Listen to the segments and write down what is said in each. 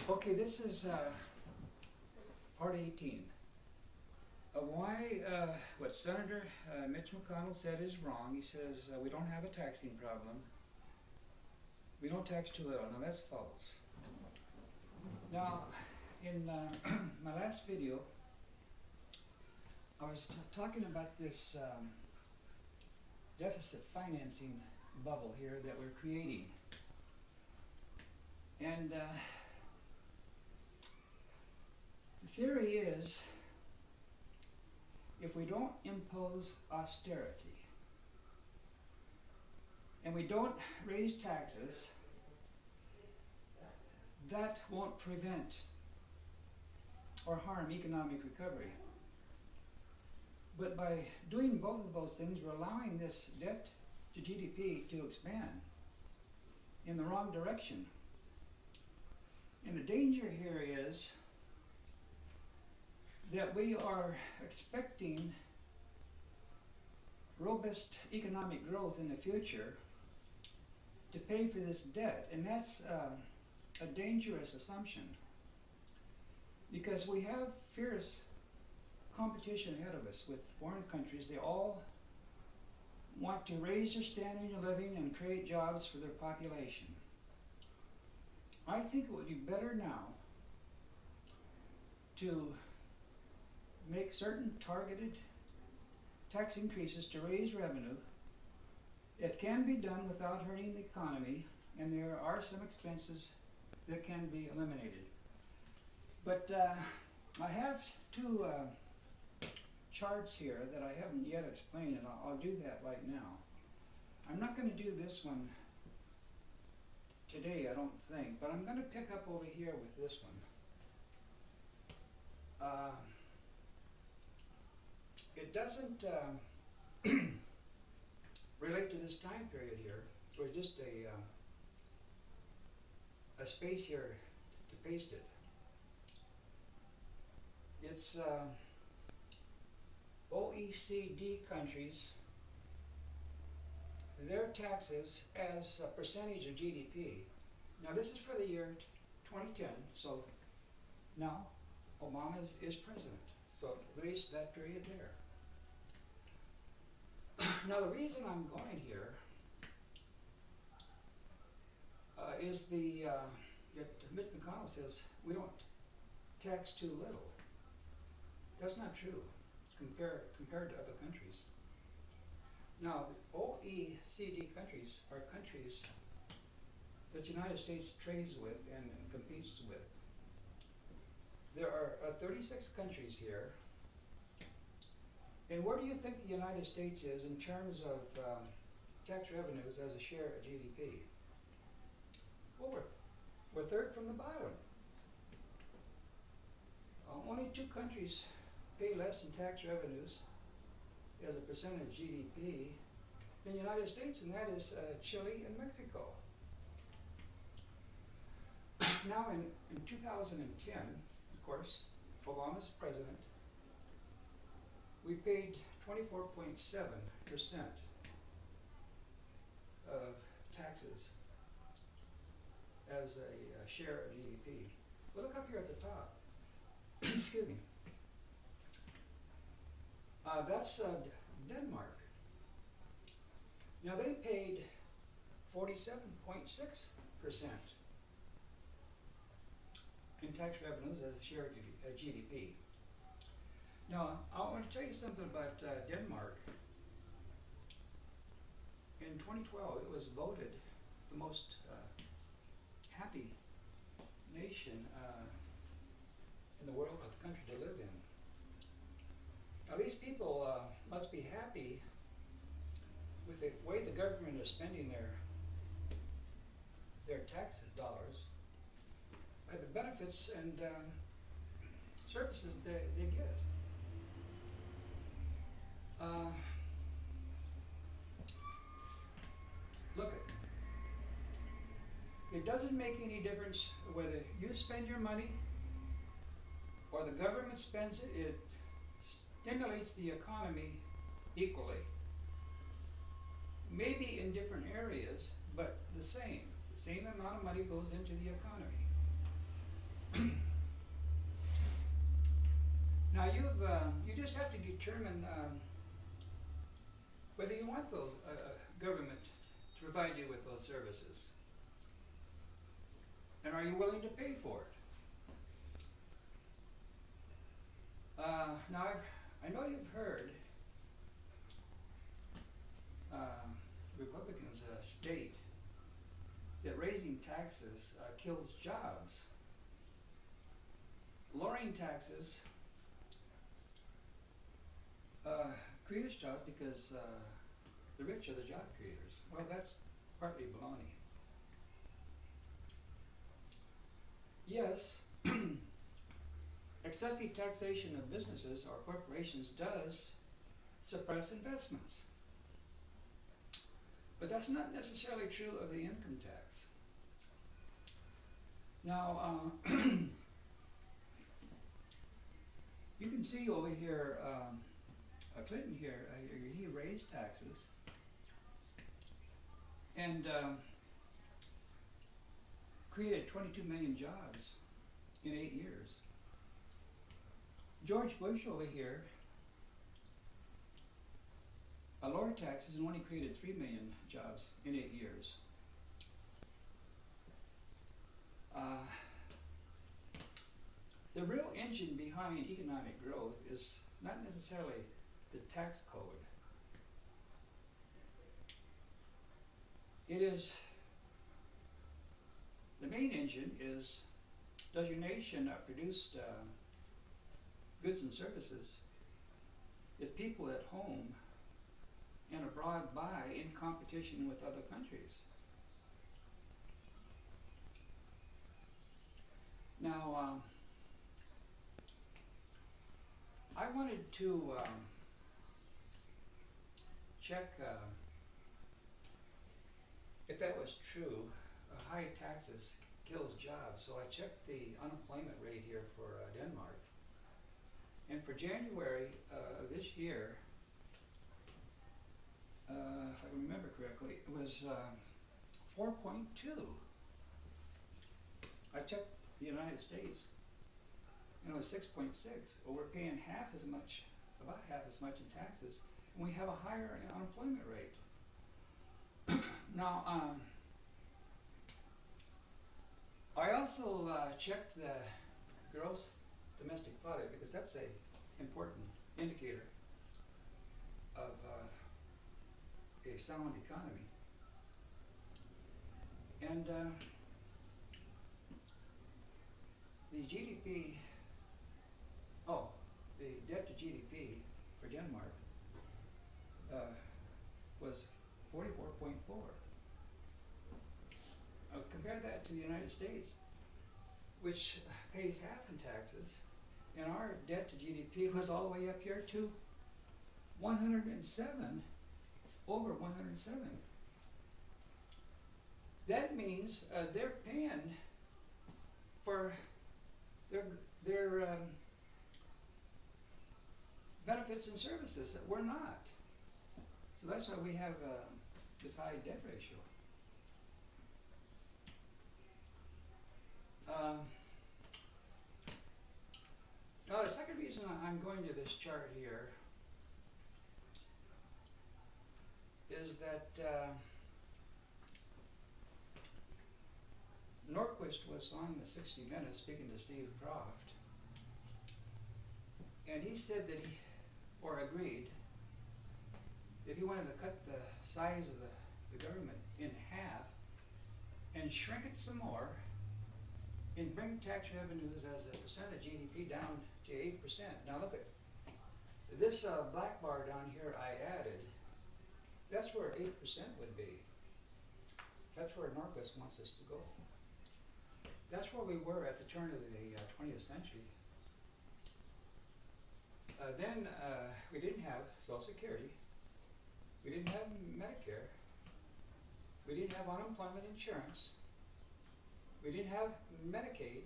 Okay, this is part 18 of why what Senator Mitch McConnell said is wrong. He says we don't have a taxing problem. We don't tax too little. Now that's false. Now, in my last video, I was talking about this deficit financing bubble here that we're creating. And the theory is, if we don't impose austerity and we don't raise taxes, that won't prevent or harm economic recovery. But by doing both of those things, we're allowing this debt to GDP to expand in the wrong direction. And the danger here is that we are expecting robust economic growth in the future to pay for this debt. And that's a dangerous assumption, because we have fierce competition ahead of us with foreign countries. They all want to raise their standard of living and create jobs for their population. I think it would be better now to make certain targeted tax increases to raise revenue. It can be done without hurting the economy, and there are some expenses that can be eliminated. But I have two charts here that I haven't yet explained, and I'll do that right now. I'm not going to do this one today, I don't think, but I'm going to pick up over here with this one. It doesn't relate to this time period here. There's just a space here to paste it. It's OECD countries, their taxes as a percentage of GDP. Now this is for the year 2010, so now Obama is president. So at least that period there. Now the reason I'm going here is that Mitch McConnell says we don't tax too little. That's not true compared to other countries. Now, OECD countries are countries that the United States trades with and competes with. There are 36 countries here. And where do you think the United States is in terms of tax revenues as a share of GDP? Well, we're third from the bottom. Only two countries pay less in tax revenues as a percentage of GDP than the United States, and that is Chile and Mexico. Now in 2010, of course, Obama's president, we paid 24.7% of taxes as a share of GDP. But look up here at the top. Excuse me. That's Denmark. Now they paid 47.6% in tax revenues as a share of GDP. Now I want to tell you something about Denmark. In 2012, it was voted the most happy nation in the world, of the country to live in. Now these people must be happy with the way the government is spending their tax dollars, by the benefits and services they get. Look, it doesn't make any difference whether you spend your money or the government spends it. It stimulates the economy equally. Maybe in different areas, but the same. The same amount of money goes into the economy. Now you just have to determine whether you want those government to provide you with those services, and are you willing to pay for it? Now I know you've heard Republicans state that raising taxes kills jobs. Lowering taxes creates jobs because the rich are the job creators. Well, that's partly baloney. Yes, excessive taxation of businesses or corporations does suppress investments. But that's not necessarily true of the income tax. Now, you can see over here, Clinton here, he raised taxes and created 22 million jobs in 8 years. George Bush over here lowered taxes and only created 3 million jobs in 8 years. The real engine behind economic growth is not necessarily the tax code. It is, the main engine is, does your nation produce goods and services that people at home and abroad buy in competition with other countries? Now, I wanted to check if that was true. High taxes kills jobs. So I checked the unemployment rate here for Denmark. And for January of this year, if I remember correctly, it was 4.2. I checked the United States, and it was 6.6. Well, we're paying half as much, about half as much in taxes, and we have a higher unemployment rate. Now, I also checked the gross domestic product because that's an important indicator of a sound economy. And the GDP, the debt to GDP for Denmark was 44.4. Compare that to the United States, which pays half in taxes, and our debt to GDP was all the way up here to 107, over 107. That means they're paying for their benefits and services that we're not. So that's why we have this high debt ratio. Now the second reason I'm going to this chart here is that Norquist was on the 60 Minutes speaking to Steve Croft, and he said that or agreed that he wanted to cut the size of the government in half and shrink it some more and bring tax revenues as a percent of GDP down to 8%. Now look at this black bar down here I added. That's where 8% would be. That's where Norquist wants us to go. That's where we were at the turn of the 20th century. Then we didn't have Social Security. We didn't have Medicare. We didn't have unemployment insurance. We didn't have Medicaid.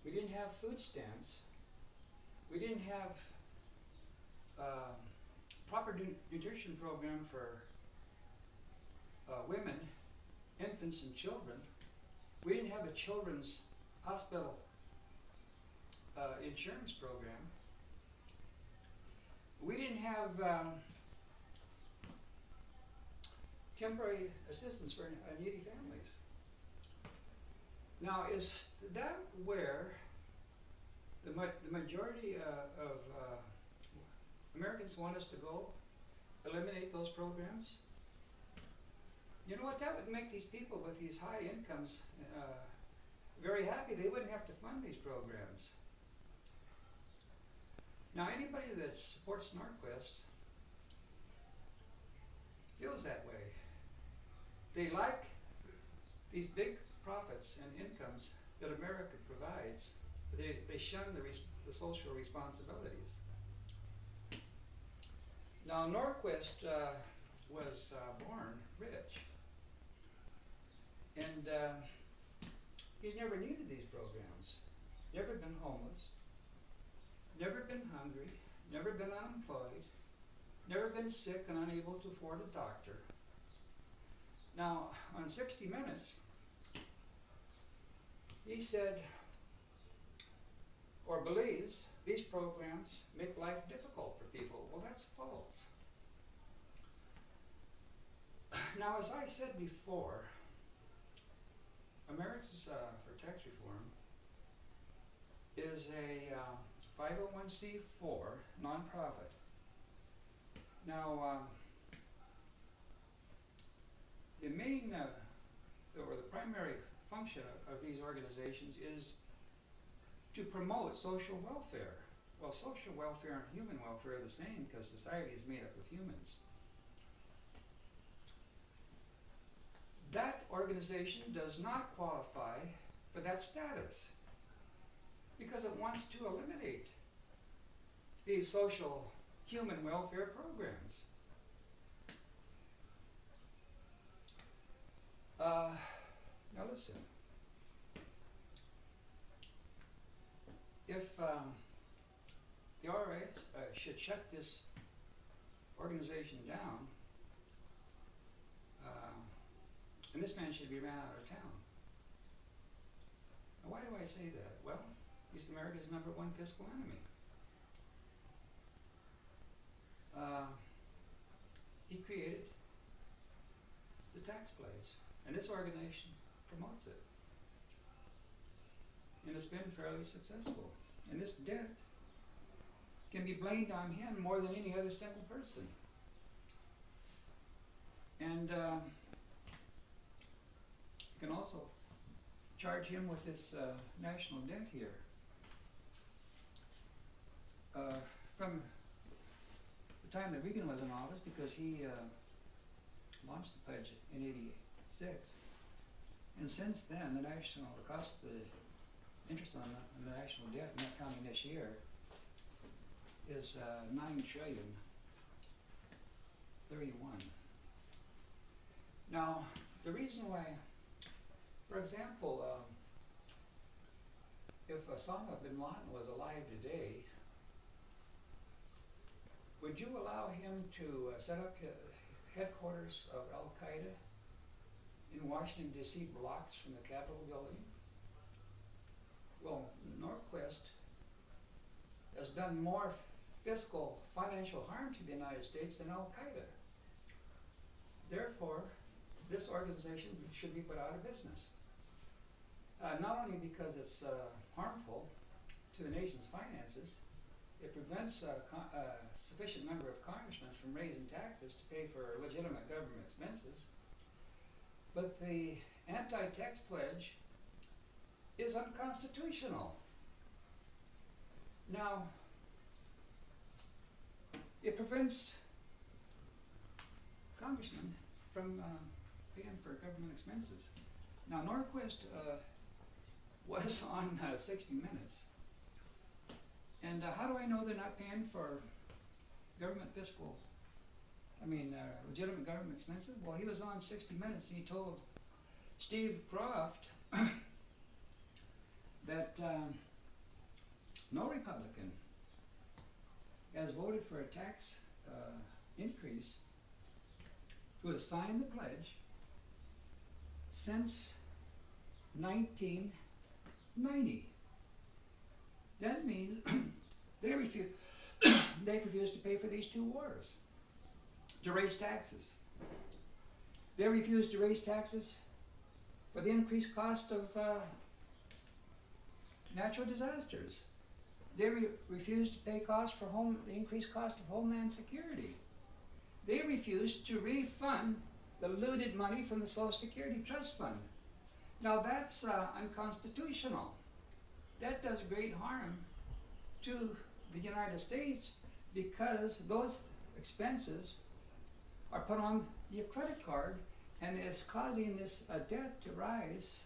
We didn't have food stamps. We didn't have proper nutrition program for women, infants, and children. We didn't have a children's hospital insurance program. We didn't have temporary assistance for needy families. Now, is that where the majority of Americans want us to go? Eliminate those programs? You know what? That would make these people with these high incomes very happy. They wouldn't have to fund these programs. Now, anybody that supports Norquist feels that way. They like these big profits and incomes that America provides. They shun the social responsibilities. Now, Norquist was born rich, and he's never needed these programs, never been homeless, never been hungry, never been unemployed, never been sick and unable to afford a doctor. Now, on 60 Minutes, he said, or believes, these programs make life difficult for people. Well, that's false. Now, as I said before, Americans for Tax Reform is a 501c4 nonprofit. Now, the main or the primary function of these organizations is to promote social welfare. Well, social welfare and human welfare are the same because society is made up of humans. That organization does not qualify for that status because it wants to eliminate these social human welfare programs. Now listen, if the IRS should shut this organization down, and this man should be ran out of town. Now, why do I say that? Well, he's America's #1 fiscal enemy. He created the tax plays, and this organization promotes it. And it's been fairly successful. And this debt can be blamed on him more than any other single person. And you can also charge him with this national debt here. From the time that Reagan was in office, because he launched the pledge in '86, and since then the cost of the interest on the national debt, not counting this year, is $9,000,000,031. Now, the reason why, for example, if Osama bin Laden was alive today, would you allow him to set up headquarters of Al-Qaeda in Washington, D.C., blocks from the Capitol building? Well, Norquist has done more fiscal, financial harm to the United States than Al-Qaeda. Therefore, this organization should be put out of business. Not only because it's harmful to the nation's finances, it prevents a sufficient number of congressmen from raising taxes to pay for legitimate government expenses, but the anti-tax pledge is unconstitutional. Now, it prevents congressmen from paying for government expenses. Now, Norquist was on 60 Minutes. And how do I know they're not paying for government legitimate government expenses? Well, he was on 60 Minutes and he told Steve Croft that no Republican has voted for a tax increase who has signed the pledge since 19 90. That means they refuse to pay for these two wars, to raise taxes. They refuse to raise taxes for the increased cost of natural disasters. They refuse to pay costs for the increased cost of homeland security. They refuse to refund the looted money from the Social Security Trust Fund. Now that's unconstitutional. That does great harm to the United States because those expenses are put on your credit card and it's causing this debt to rise